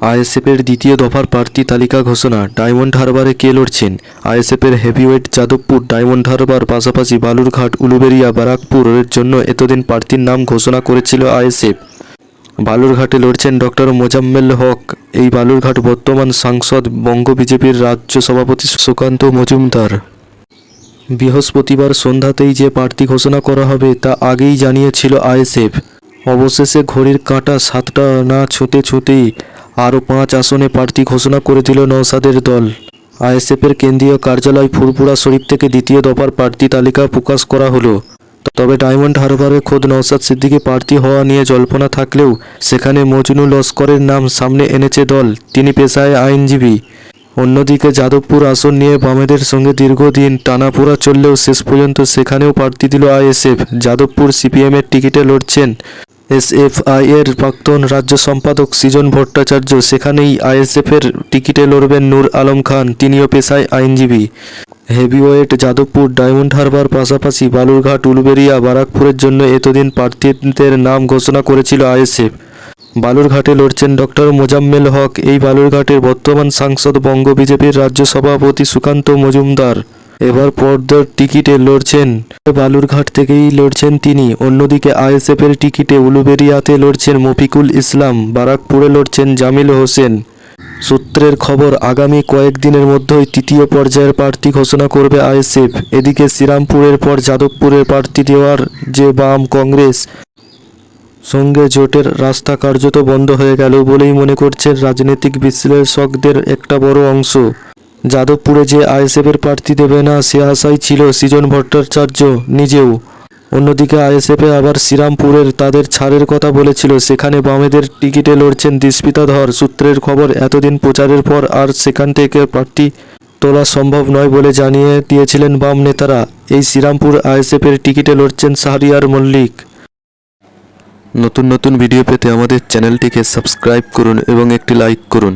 আইএসএফের দ্বিতীয় দফার প্রার্থী তালিকা ঘোষণা। ডায়মন্ড হারবারে কে লড়ছেন? আইএসএফের হেভিওয়েট যাদবপুর, ডায়মন্ড হারবার, পাশাপাশি বালুরঘাট, উলুবেড়িয়া, ব্যারাকপুরের জন্য এতদিন প্রার্থীর নাম ঘোষণা করেছিল আইএসএফ। বালুরঘাটে লড়ছেন ডক্টর মোজাম্মেল হক। এই বালুরঘাট বর্তমান সাংসদ বঙ্গ বিজেপির রাজ্য সভাপতি সুকান্ত মজুমদার। বৃহস্পতিবার সন্ধ্যাতেই যে প্রার্থী ঘোষণা করা হবে তা আগেই জানিয়েছিল আইএসএফ। অবশেষে ঘড়ির কাঁটা 7টা না ছুঁতে ছুঁতেই আরও 5 আসনে প্রার্থী ঘোষণা করে দিল নওশাদের দল। আইএসএফের কেন্দ্রীয় কার্যালয় ফুরফুরা শরীফ থেকে দ্বিতীয় দফার প্রার্থী তালিকা প্রকাশ করা হলো। তবে ডায়মন্ড হারবারে খোদ নওশাদ সিদ্দিকী প্রার্থী হওয়া নিয়ে জল্পনা থাকলেও সেখানে মজনু লস্করের নাম সামনে এনেছে দল। তিনি পেশায় আইনজীবী। অন্যদিকে যাদবপুর আসন নিয়ে বামেদের সঙ্গে দীর্ঘদিন টানাপোড়া চললেও শেষ পর্যন্ত সেখানেও প্রার্থী দিল আইএসএফ। যাদবপুর সিপিএমের টিকিটে লড়ছেন এসএফআই এর প্রাক্তন রাজ্য সম্পাদক সৃজন ভট্টাচার্য। সেখানেই আইএসএফের টিকিটে লড়বেন নূর আলম খান, তিনিও পেশায় আইনজীবী। হেভিওয়েট যাদবপুর, ডায়মন্ড হারবার, পাশাপাশি বালুরঘাট, উলুবেড়িয়া, ব্যারাকপুরের জন্য এতদিন প্রার্থীদের নাম ঘোষণা করেছিল আইএসএফ। বালুরঘাটে লড়ছেন ডক্টর মোজাম্মেল হক। এই বালুরঘাটের বর্তমান সাংসদ বঙ্গ বিজেপির রাজ্য সভাপতি সুকান্ত মজুমদার এবার পদ্মর টিকিটে লড়ছেন। বালুরঘাট থেকেই লড়ছেন তিনি। অন্যদিকে আইএসএফের টিকিটে উলুবেড়িয়াতে লড়ছেন মফিকুল ইসলাম, ব্যারাকপুরে লড়ছেন জামিল হোসেন। সূত্রের খবর, আগামী কয়েকদিনের মধ্যেই তৃতীয় পর্যায়ের প্রার্থী ঘোষণা করবে আইএসএফ। এদিকে শ্রীরামপুরের পর যাদবপুরের প্রার্থী দেওয়ার যে বাম কংগ্রেস সঙ্গে জোটের রাস্তা কার্যত বন্ধ হয়ে গেল বলেই মনে করছেন রাজনৈতিক বিশ্লেষকদের একটা বড় অংশ। যাদবপুরে যে আইএসএফের প্রার্থী দেবে না সে আশাই ছিল সৃজন ভট্টাচার্য নিজেও। অন্যদিকে আইএসএফে আবার শ্রীরামপুরের তাদের ছাড়ের কথা বলেছিল। সেখানে বামেদের টিকিটে লড়ছেন দিস্পিতা ধর। সূত্রের খবর, এতদিন প্রচারের পর আর সেখান থেকে প্রার্থী তোলা সম্ভব নয় বলে জানিয়ে দিয়েছিলেন বাম নেতারা। এই শ্রীরামপুর আইএসএফের টিকিটে লড়ছেন শাহরিয়ার মল্লিক। নতুন নতুন ভিডিও পেতে আমাদের চ্যানেলটিকে সাবস্ক্রাইব করুন এবং একটি লাইক করুন।